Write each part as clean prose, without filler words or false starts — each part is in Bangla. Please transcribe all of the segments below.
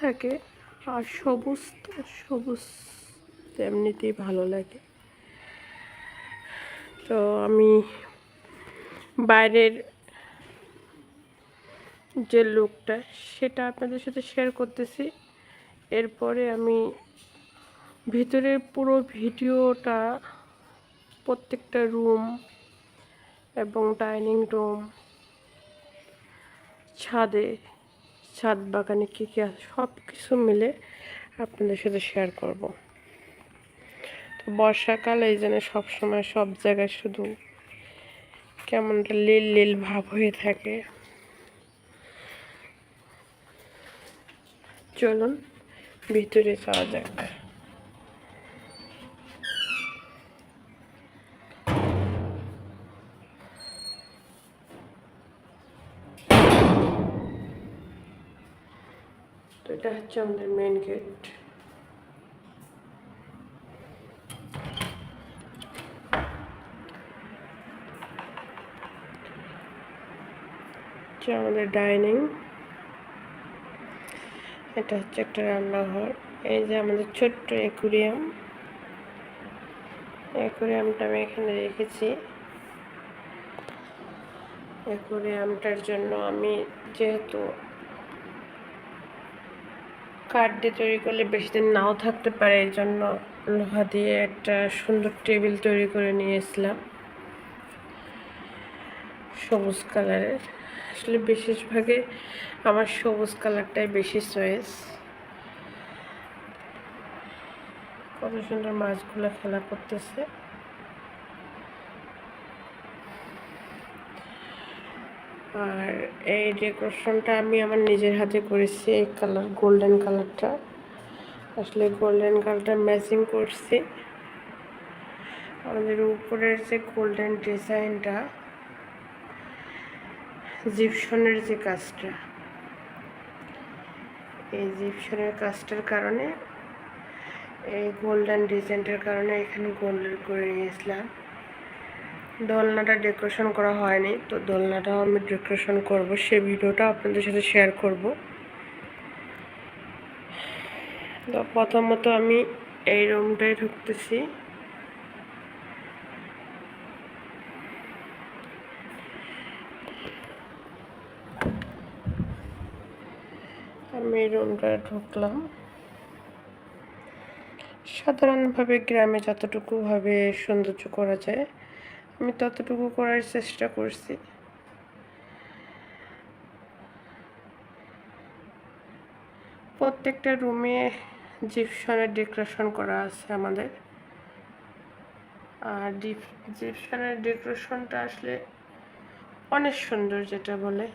থাকে, আর সবুজ তো সবুজ এমনিতেই ভালো লাগে। তো আমি বাইরের যে লুকটা সেটা আপনাদের সাথে শেয়ার করতেছি। এরপরে আমি ভিতরের পুরো ভিডিওটা, প্রত্যেকটা রুম এবং ডাইনিং রুম, ছাদ বাগানে কী কী আছে সব কিছু মিলে আপনাদের সাথে শেয়ার করব। তো বর্ষাকাল এই জন্য সবসময় সব জায়গায় শুধু কেমনটা লীল লীল ভাব হয়ে থাকে। চলুন ভিতরে যাওয়া যাক। তো এটা হচ্ছে আমাদের মেন গেট। আমাদের ডাইনিং, এটা হচ্ছে একটা রান্নাঘর। এই যে আমাদের ছোট্ট অ্যাকুরিয়ামটা আমি এখানে রেখেছি। অ্যাকুরিয়ামটার জন্য আমি যেহেতু কাঠ দিয়ে তৈরি করলে বেশি দিন নাও থাকতে পারে, এই জন্য লোহা দিয়ে একটা সুন্দর টেবিল তৈরি করে নিয়েছিলাম সবুজ কালারের। আসলে বিশেষভাবে আমার সবুজ কালারটাই বেশি চয়েস। কত সুন্দর মাছগুলো খেলা করতেছে। আর এই ডেকোরেশনটা আমি আমার নিজের হাতে করেছি। এই কালার গোল্ডেন কালারটা, আসলে গোল্ডেন কালারটা ম্যাচিং করছি। আমাদের উপরের যে গোল্ডেন ডিজাইনটা, জিপসনের যে কাজটা, এই জিপসনের কাজটার কারণে, এই গোল্ডেন ডিজাইনটার কারণে এখানে গোল্ডেন করে নিয়েছিলাম। দোলনাটা ডেকোরেশন করা হয়নি, তো দোলনাটাও আমি ডেকোরেশন করব, সে ভিডিওটা আপনাদের সাথে শেয়ার করব। তো প্রথমত আমি এই রুমটায় ঢুকতেছি। আমি এই রুমটায় ঢুকলাম। সাধারণভাবে গ্রামে যতটুকুভাবে সৌন্দর্য করা যায় আমি ততটুকু করার চেষ্টা করছি। প্রত্যেকটা রুমে জিপসনের ডেকোরেশন করা আছে আমাদের। আর জিপসনের ডেকোরেশনটা আসলে অনেক সুন্দর, যেটা বলে।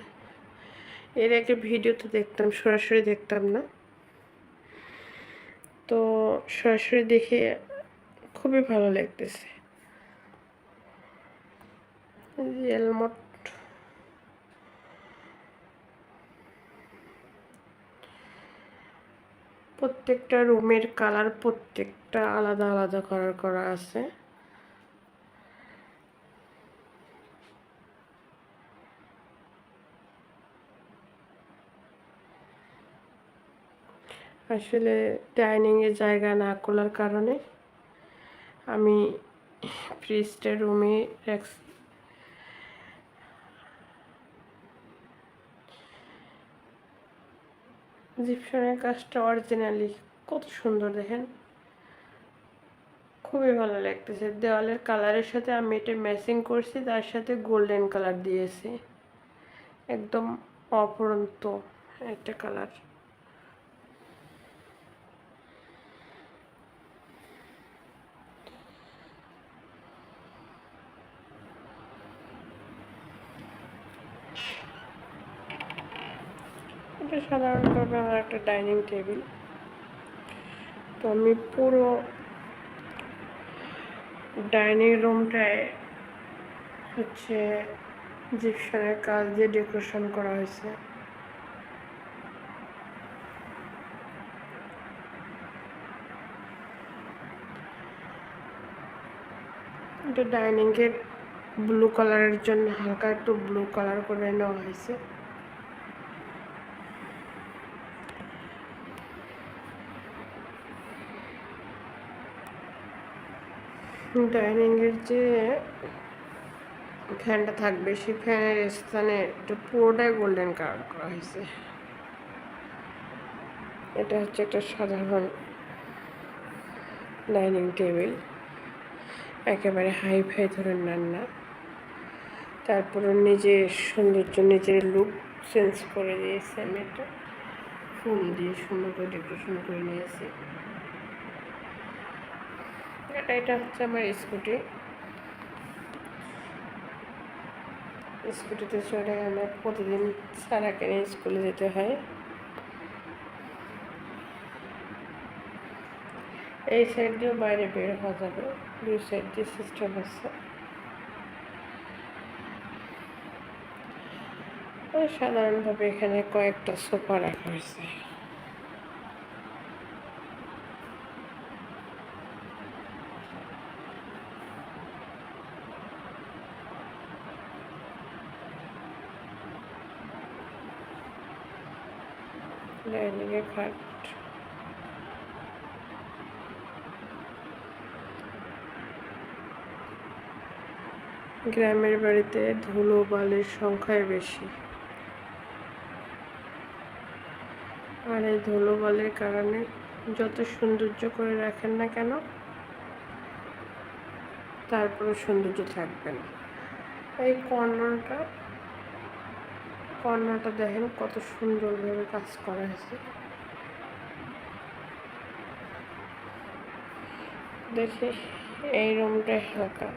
এর আগে ভিডিওতে দেখতাম, সরাসরি দেখতাম না। তো সরাসরি দেখে খুবই ভালো লাগতেছে। এলমোট প্রত্যেকটা রুমের কালার প্রত্যেকটা আলাদা আলাদা কালার করা আছে। আসলে ডাইনিংয়ের জায়গা না খোলার কারণে আমি ফ্রিজটা রুমে রাখছি। জিপসনের কাজটা অরিজিনালি কত সুন্দর দেখেন, খুবই ভালো লাগতেছে। দেওয়ালের কালারের সাথে আমি এটা ম্যাচিং করছি, তার সাথে গোল্ডেন কালার দিয়েছি। একদম অপরন্ত একটা কালার। এটা সাধারণভাবে আমার একটা ডাইনিং টেবিল। তো আমি পুরো ডাইনিং রুমটায় হচ্ছে জিপসনের কাজ দিয়ে ডেকোরেশন করা হয়েছে। এটা ডাইনিংয়ের ব্লু কালারের জন্য হালকা একটু ব্লু কালার করে নেওয়া হয়েছে। ডাইনিংয়ের যে ফ্যানটা থাকবে সেই ফ্যানের স্থানে এটা পুরোটাই গোল্ডেন কালার করা হয়েছে। এটা হচ্ছে একটা সাধারণ ডাইনিং টেবিল, একেবারে হাই ফাই ধরেন নেন না। তারপরে নিজের সৌন্দর্য, নিজের লুক চেঞ্জ করে দিয়েছি আমি। এটা ফুল দিয়ে সুন্দর করে ডেকোরেশন করে নিয়েছি। এটা হচ্ছে আমার স্কুটিতে চড়ে আমার প্রতিদিন সারাকে নিয়ে স্কুলে যেতে হয়। এই সাইড দিয়েও বাইরে বের হওয়া যাবে, দুই সাইড দিয়ে সিস্টেম আছে। সাধারণভাবে এখানে কয়েকটা সোফা রাখা হয়েছে। ডাইনিংয়ে খাট, গ্রামের বাড়িতে ধুলো বালির সংখ্যাই বেশি, আর এই ধুলো বালির কারণে যত সৌন্দর্য করে রাখেন না কেন তারপরে সৌন্দর্য থাকবে না। এই কর্নারটা দেখেন কত সুন্দরভাবে কাজ করা হয়েছে। দেখি এই রুমটাই হালকা,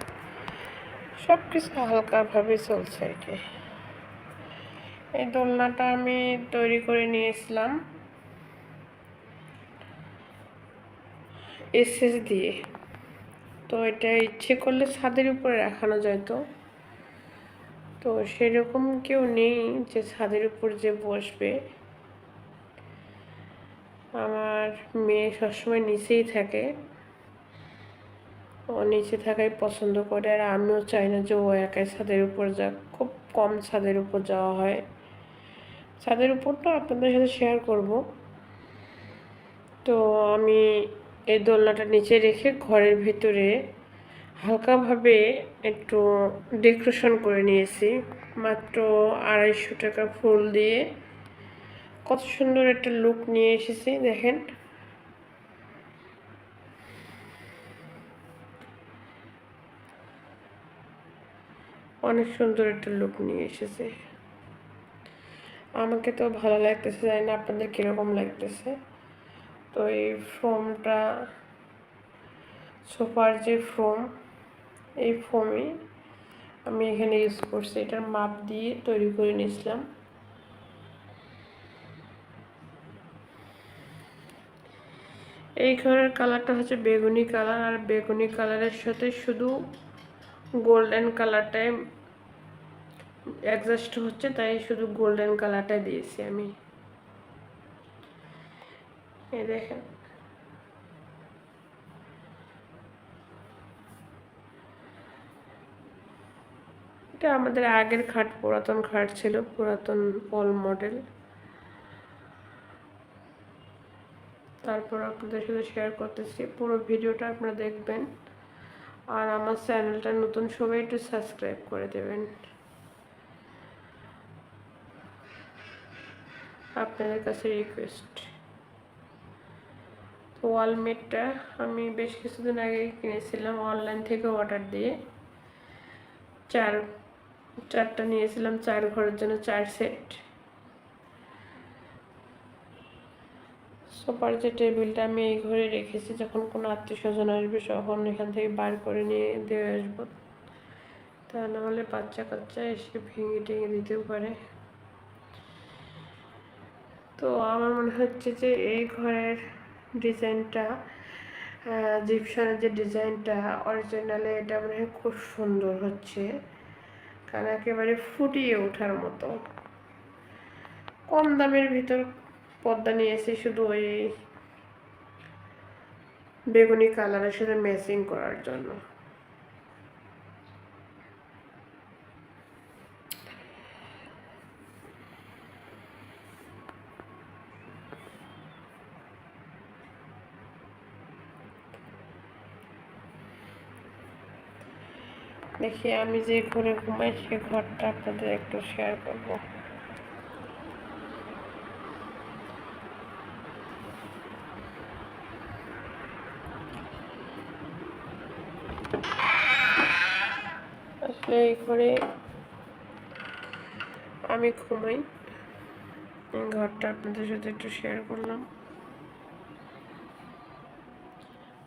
সব কিছু হালকাভাবে চলছে আর কি। এই দোলনাটা আমি তৈরি করে নিয়েছিলাম এসএস দিয়ে। তো এটা ইচ্ছে করলে ছাদের উপরে রাখানো যেত, তো সেরকম কেউ নেই যে ছাদের উপর যে বসবে। আমার মেয়ে সবসময় নিচেই থাকে, ও নিচে থাকাই পছন্দ করে, আর আমিও চাই না যে ও একাই ছাদের উপর যাক। খুব কম ছাদের উপর যাওয়া হয়। ছাদের উপরটা আপনাদের সাথে শেয়ার করব। তো আমি এই দোলনাটা নিচে রেখে ঘরের ভিতরে হালকাভাবে একটু ডেকোরেশন করে নিয়েছি, মাত্র 250 টাকা ফুল দিয়ে। কত সুন্দর একটা লুক নিয়ে এসেছি দেখেন। অনেক সুন্দর একটা লুক নিয়ে এসেছে। আমাকে তো ভালো লাগতেছে, জানি না আপনাদের কীরকম লাগতেছে। তো এই ফোমটা, সোফার যে ফোম, এই ফোমই আমি এখানে ইউজ করছি। এটার মাপ দিয়ে তৈরি করে নিয়েছিলাম। এই ঘরের কালারটা হচ্ছে বেগুনি কালার, আর বেগুনি কালারের সাথে শুধু গোল্ডেন কালারটাই অ্যাডজাস্ট হচ্ছে, তাই শুধু গোল্ডেন কালারটাই দিয়েছি আমি। এই দেখেন, এটা আমাদের আগের খাট, পুরাতন খাট ছিল, পুরাতন ওল্ড মডেল। তারপর আপনাদের সাথে শেয়ার করতেছি, পুরো ভিডিওটা আপনারা দেখবেন। আর আমার চ্যানেলটা নতুন, সবাই একটু সাবস্ক্রাইব করে দেবেন, আপনাদের কাছে রিকোয়েস্ট। তো ওয়ালমেটটা আমি বেশ কিছুদিন আগে কিনেছিলাম অনলাইন থেকে অর্ডার দিয়ে। চারটা নিয়েছিলাম, 4 ঘরের জন্য 4 সেট। সোফার যে টেবিলটা আমি এই ঘরে রেখেছি, যখন কোনো আত্মীয় স্বজন আসবে তখন এখান থেকে বার করে নিয়ে দিয়ে আসবো, তা নাহলে বাচ্চা কাচ্চা এসে ভেঙে টেঙে দিতেও পারে। তো আমার মনে হচ্ছে যে এই ঘরের ডিজাইনটা, জিপসানের যে ডিজাইনটা অরিজিনালে, এটা মনে হয় খুব সুন্দর হচ্ছে, কারণ একেবারে ফুটিয়ে ওঠার মতো। কম দামের ভিতর পর্দা নিয়েছি শুধু ওই বেগুনি কালারের সাথে ম্যাচিং করার জন্য। দেখি আমি যে ঘরে ঘুমাই সে ঘরটা আপনাদের একটু শেয়ার করব। আসলে এই ঘরে আমি ঘুমাই, ঘরটা আপনাদের সাথে একটু শেয়ার করলাম।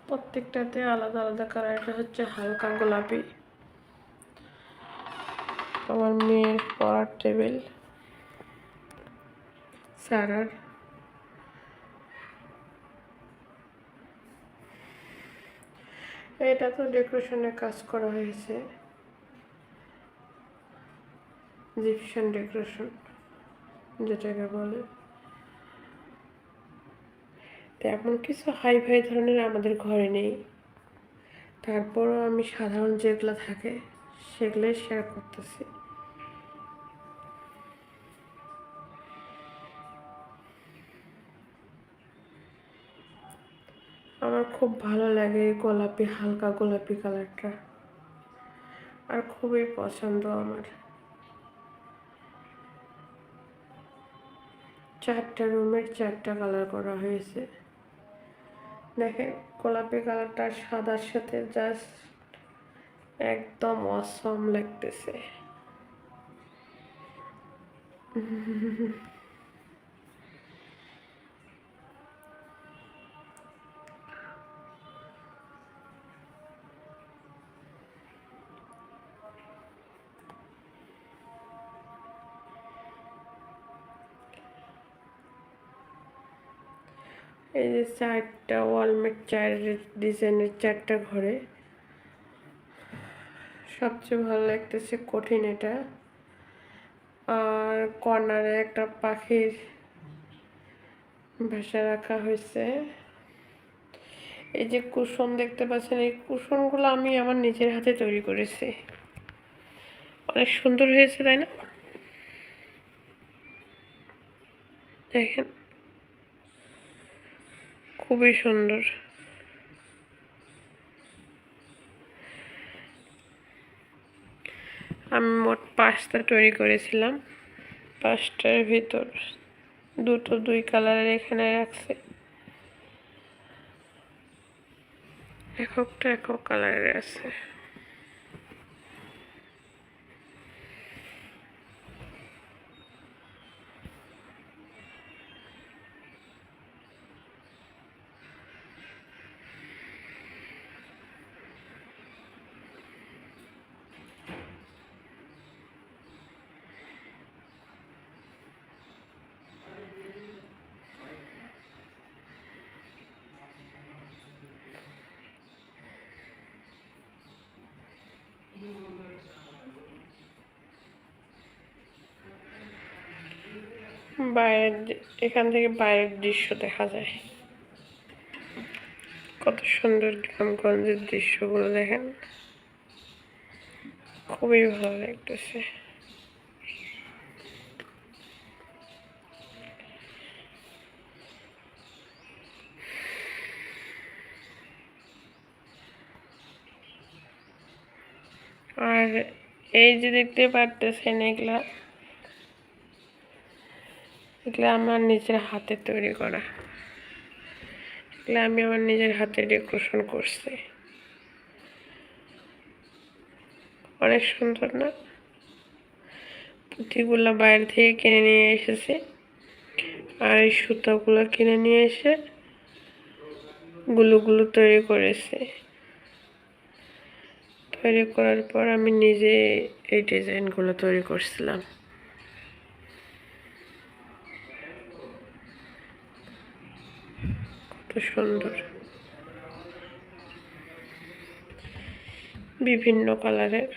প্রত্যেকটাতে আলাদা আলাদা কালার। এটা হচ্ছে হালকা গোলাপি, আমার মেয়ের পড়ার টেবিল, সারার এটা তো ডেকোরেশনের কাজ করা হয়েছে, জিপশন ডেকোরেশন যেটাকে বলে। তেমন কিছু হাই ফাই ধরনের আমাদের ঘরে নেই, তারপরও আমি সাধারণ যেগুলো থাকে সেগুলোই শেয়ার করতেছি। আমার খুব ভালো লাগে এই গোলাপি, হালকা গোলাপি কালারটা, আর খুবই পছন্দ আমার। 4টা রুমের 4টা কালার করা হয়েছে। দেখেন গোলাপি কালারটা সাদার সাথে জাস্ট একদম অসম লাগতেছে। এই যে 4টা ওয়ালমেট, 4 ডিজাইনের 4টা ঘরে সবচেয়ে ভালো লাগতেছে কঠিন এটা। আর কর্নারে একটা পাখির ভাষা রাখা হয়েছে। এই যে কুশন দেখতে পাচ্ছেন, এই কুশনগুলো আমি আমার নিজের হাতে তৈরি করেছি। অনেক সুন্দর হয়েছে, তাই না? দেখেন খুবই সুন্দর। আমি মোট 5টা তৈরি করেছিলাম। 5টার ভিতর দুটো 2 কালারের এখানে রাখছে, এককটা একক কালারের আছে। বাইরের এখান থেকে বাইরের দৃশ্য দেখা যায়, কত সুন্দর গ্রামগঞ্জের দৃশ্যগুলো দেখেন, খুবই ভালো লাগতেছে। আর এই যে দেখতে পারতেছেন, এগুলা আমার নিজের হাতে তৈরি করা। এগুলো আমি আমার নিজের হাতে ডেকোরেশন করছি। অনেক সুন্দর না? পুঁতিগুলো বাইরে থেকে কিনে নিয়ে এসেছে, আর এই সুতাগুলো কিনে নিয়ে এসে গুলো তৈরি করেছে। তৈরি করার পর আমি নিজে এই ডিজাইনগুলো তৈরি করছিলাম। কত সুন্দর, বিভিন্ন কালারের।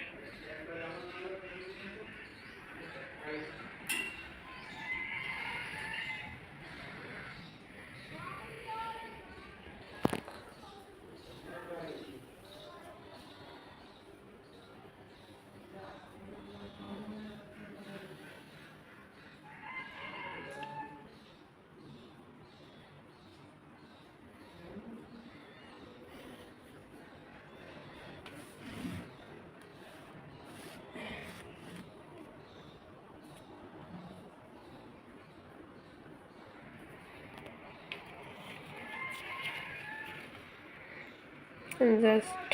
জাস্ট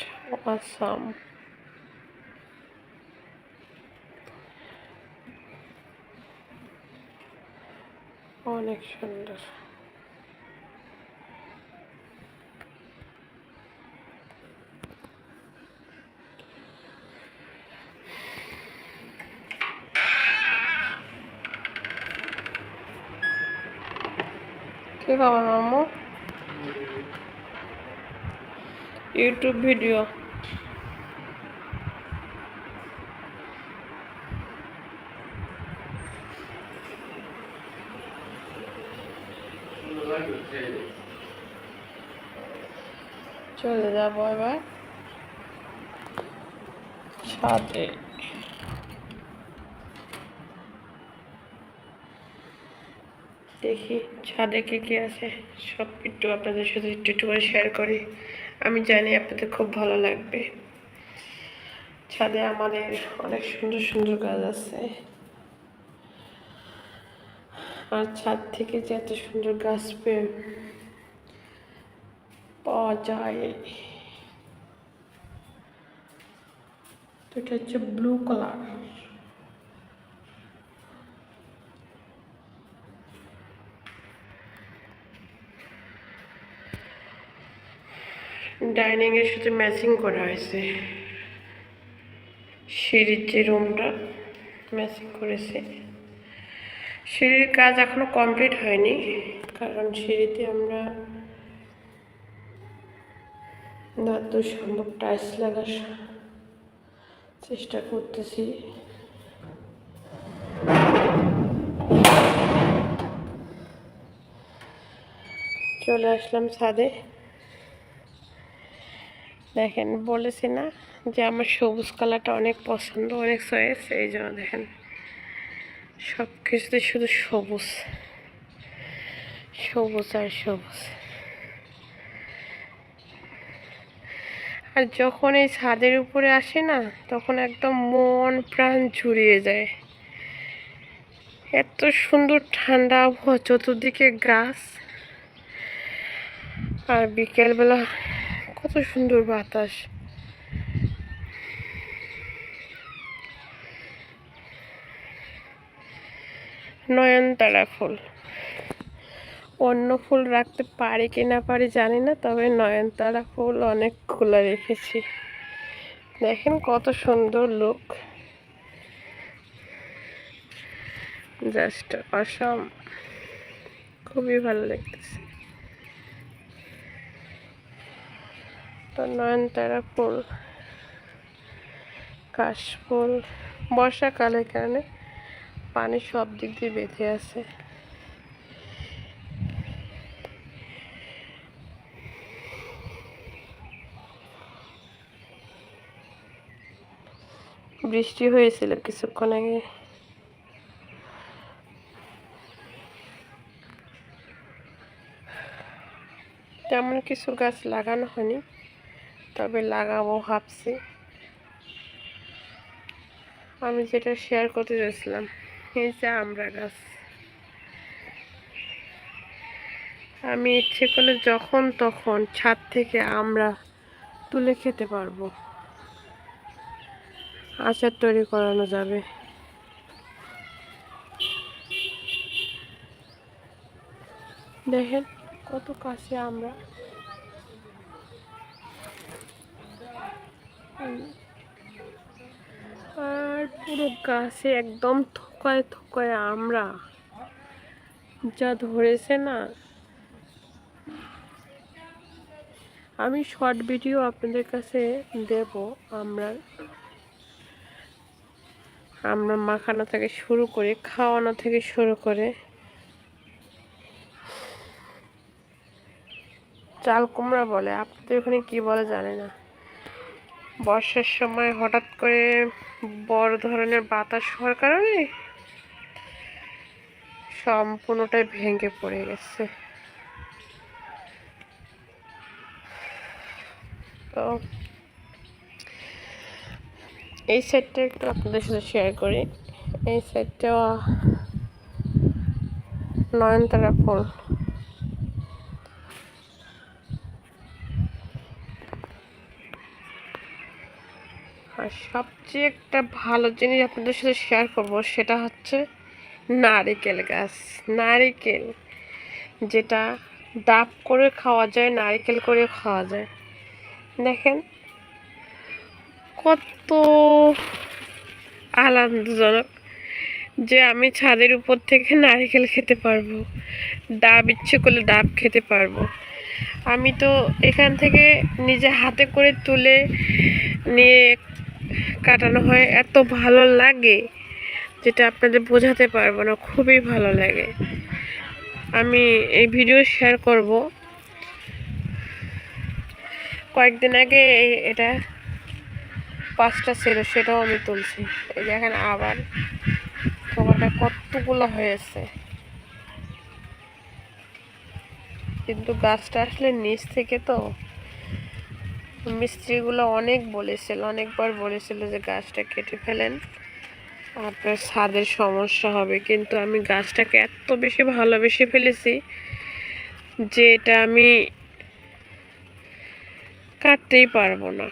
অসাম, অনেক সুন্দর। কি খবর মামু? YouTube video. চলে যাবো এবার ছাদে। দেখি ছাদে কি আছে, সব একটু আপনাদের সাথে একটু করে শেয়ার করি। আমি জানি আপনাদের খুব ভালো লাগবে। ছাদে আমাদের অনেক সুন্দর সুন্দর গাছ আছে, আর ছাদ থেকে যে এত সুন্দর গাছ পাওয়া যায়। তো এটা হচ্ছে ব্লু কালার। ডাইনিং এর সাথে ম্যাচিং করা হয়েছে, সিঁড়ির যে রুমটা ম্যাচিং করেছে। সিঁড়ির কাজ এখনো কমপ্লিট হয়নি, কারণ সিঁড়িতে আমরা যতদূর সম্ভব টাইলস লাগার চেষ্টা করতেছি। চলে আসলাম ছাদে। দেখেন, বলেছি না যে আমার সবুজ কালারটা অনেক পছন্দ, অনেক চয়েস। এই জন্য দেখেন সব কিছুতে শুধু সবুজ, সবুজ আর সবুজ। আর যখন এই ছাদের উপরে আসে না, তখন একদম মন প্রাণ জুড়িয়ে যায়। এত সুন্দর ঠান্ডা আবহাওয়া, চতুর্দিকে গাছ, আর বিকেলবেলা কত সুন্দর বাতাস। নয়নতারা ফুল, অন্য ফুল রাখতে পারি কি না পারি জানি না, তবে নয়নতারা ফুল অনেকগুলো রেখেছি। দেখেন কত সুন্দর লুক, জাস্ট অসম, খুবই ভালো লাগতেছে। তো নয়নতারা ফুল, কাশফুল, বর্ষাকালের কারণে পানি সব দিক দিয়ে বেঁধে আছে। বৃষ্টি হয়েছিল কিছুক্ষণ আগে। তেমন কিছু গাছ লাগানো হয়নি, তবে লাগাবো ভাবছি। আমি যেটা শেয়ার করতে চাইছিলাম, এই যে আমড়া গাছ, আমি ইচ্ছে করলে যখন তখন ছাদ থেকে আমড়া তুলে খেতে পারবো, আচার তৈরি করানো যাবে। দেখেন কত কাছে আমরা, আর পুরো গাছে একদম থোকায় থোকায় আমরা যা ধরেছে না। আমি শর্ট ভিডিও আপনাদের কাছে দেব। আমরা মাখানো থেকে শুরু করে, খাওয়ানো থেকে শুরু করে, চাল কুমড়া বলে, আপনাদের ওখানে কি বলে জানি না। বর্ষার সময় হঠাৎ করে বড় ধরনের বাতাস হওয়ার কারণে সম্পূর্ণটাই ভেঙে পড়ে গেছে। তো এই সাইডটা একটু আপনাদের সাথে শেয়ার করি। এই সাইডটা নয়নতারা ফুল, আর সবচেয়ে একটা ভালো জিনিস আপনাদের সাথে শেয়ার করব, সেটা হচ্ছে নারিকেল গাছ। নারিকেল যেটা ডাব করে খাওয়া যায়, নারিকেল করে খাওয়া যায়। দেখেন কত আনন্দজনক যে আমি ছাদের উপর থেকে নারিকেল খেতে পারবো, ডাব ইচ্ছে করলে ডাব খেতে পারবো। আমি তো এখান থেকে নিজে হাতে করে তুলে নিয়ে কাটানো হয়, এত ভালো লাগে যেটা আপনাদের বোঝাতে পারবো না, খুবই ভালো লাগে। আমি এই ভিডিও শেয়ার করব। কয়েকদিন আগে এটা 5টা ছিল, সেটাও আমি তুলছি। এই দেখেন আবার তোমাটা কতগুলো হয়েছে, কিন্তু গাছটা আসলে নিচ থেকে তো মিস্ত্রিগুলো অনেকবার বলেছিল যে গাছটা কেটে ফেলেন, আপনার ছাদের সমস্যা হবে। কিন্তু আমি গাছটাকে এত বেশি ভালোবেসে ফেলেছি যে এটা আমি কাটতেই পারবো না,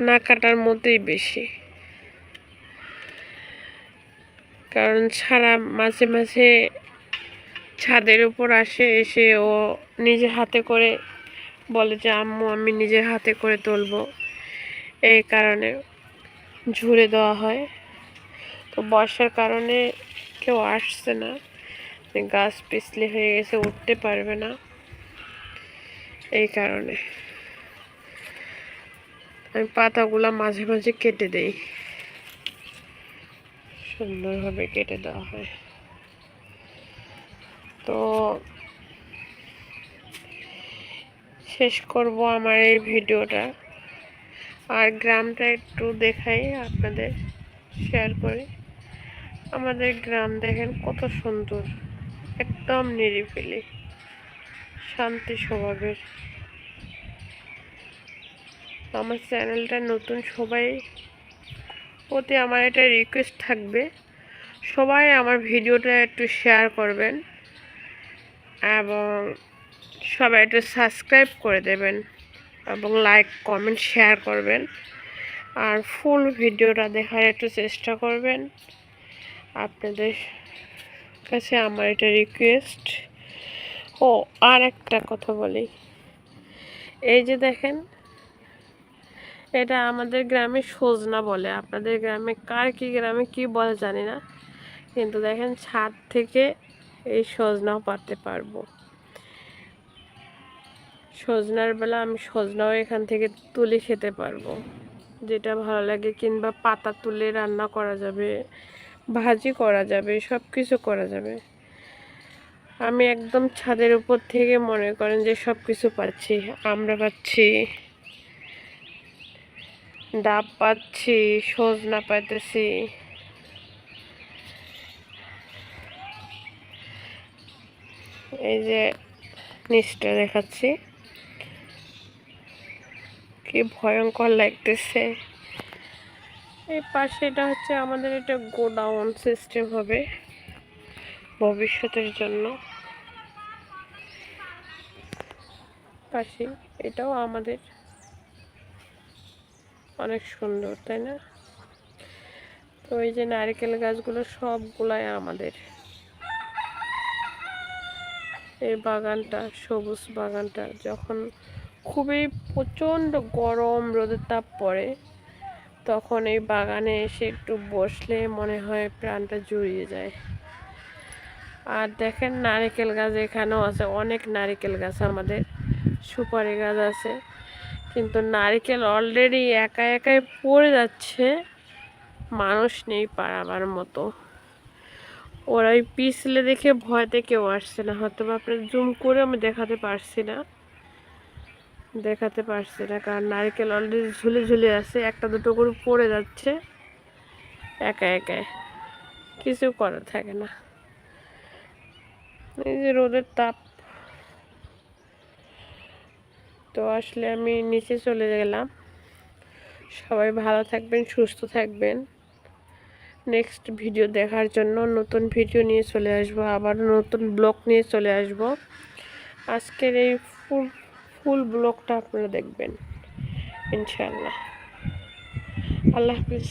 না কাটার মতোই বেশি। কারণ ছাড়া মাঝে মাঝে ছাদের উপর আসে, এসে ও নিজে হাতে করে বলে যে আম্মু আমি নিজের হাতে করে তুলবো, এই কারণে ঝুড়ে দেওয়া হয়। তো বর্ষার কারণে কেউ আসছে না, গাছ পিছলে হয়ে গেছে, উঠতে পারবে না, এই কারণে আমি পাতাগুলা মাঝে মাঝে কেটে দেই, সুন্দরভাবে কেটে দেওয়া হয়। তো শেষ করব আমার এই ভিডিওটা, আর গ্রামটা একটু দেখাই আপনাদের, শেয়ার করি। আমাদের গ্রাম দেখেন কত সুন্দর, একদম নিরিবিলি, শান্তি স্বভাবের। আমার চ্যানেলটা নতুন, সবাই প্রতি আমার একটা রিকোয়েস্ট থাকবে, সবাই আমার ভিডিওটা একটু শেয়ার করবেন এবং সবাই একটু সাবস্ক্রাইব করে দেবেন এবং লাইক কমেন্ট শেয়ার করবেন, আর ফুল ভিডিওটা দেখার একটু চেষ্টা করবেন। আপনাদের কাছে আমার এটা রিকোয়েস্ট। ও আর একটা কথা বলি, এই যে দেখেন এটা আমাদের গ্রামে সজনা বলে, আপনাদের গ্রামে কার কি গ্রামে কি বলে জানি না, কিন্তু দেখেন ছাদ থেকে এই সজনাও পারতে পারবো। সজনার বেলা আমি সজনাও এখান থেকে তুলে খেতে পারবো, যেটা ভালো লাগে, কিংবা পাতা তুলে রান্না করা যাবে, ভাজি করা যাবে, সব কিছু করা যাবে। আমি একদম ছাদের উপর থেকে মনে করেন যে সব কিছু পাচ্ছি, আমরা পাচ্ছি, ডাব পাচ্ছি, সজনা পাইতেছি। এই যে নিচটা দেখাচ্ছি, কি ভয়ঙ্কর লাগতেছে। এই পাশে এটা হচ্ছে আমাদের, এটা গোডাউন সিস্টেম হবে ভবিষ্যতের জন্য। পাশে এটাও আমাদের, অনেক সুন্দর তাই না? তো এই যে নারকেল গাছগুলো সবগুলাই আমাদের। এই বাগানটা, সবুজ বাগানটা, যখন খুবই প্রচণ্ড গরম রোদের তাপ পড়ে, তখন এই বাগানে এসে একটু বসলে মনে হয় প্রাণটা জুড়িয়ে যায়। আর দেখেন নারকেল গাছ এখানেও আছে, অনেক নারকেল গাছ আমাদের, সুপারি গাছ আছে, কিন্তু নারকেল অলরেডি একা একাই পড়ে যাচ্ছে, মানুষ নেই পারাবার মতো। ওরা ওই পিছলে দেখে ভয়তে কেউ আসছে না, হয়তো বা আপনার জুম করে আমি দেখাতে পারছি না, কারণ নারকেল অলরেডি ঝুলে ঝুলে আছে, একটা দুটো করে পড়ে যাচ্ছে একা একাই, কিছু করার থাকে না। এই যে রোদের তাপ, তো আসলে আমি নিচে চলে গেলাম। সবাই ভালো থাকবেন, সুস্থ থাকবেন। নেক্সট ভিডিও দেখার জন্য নতুন ভিডিও নিয়ে চলে আসবো, আবার নতুন ব্লগ নিয়ে চলে আসবো। আজকের এই ফুল ব্লগটা আপনারা দেখবেন। ইনশাআল্লাহ। আল্লাহ হাফিজ।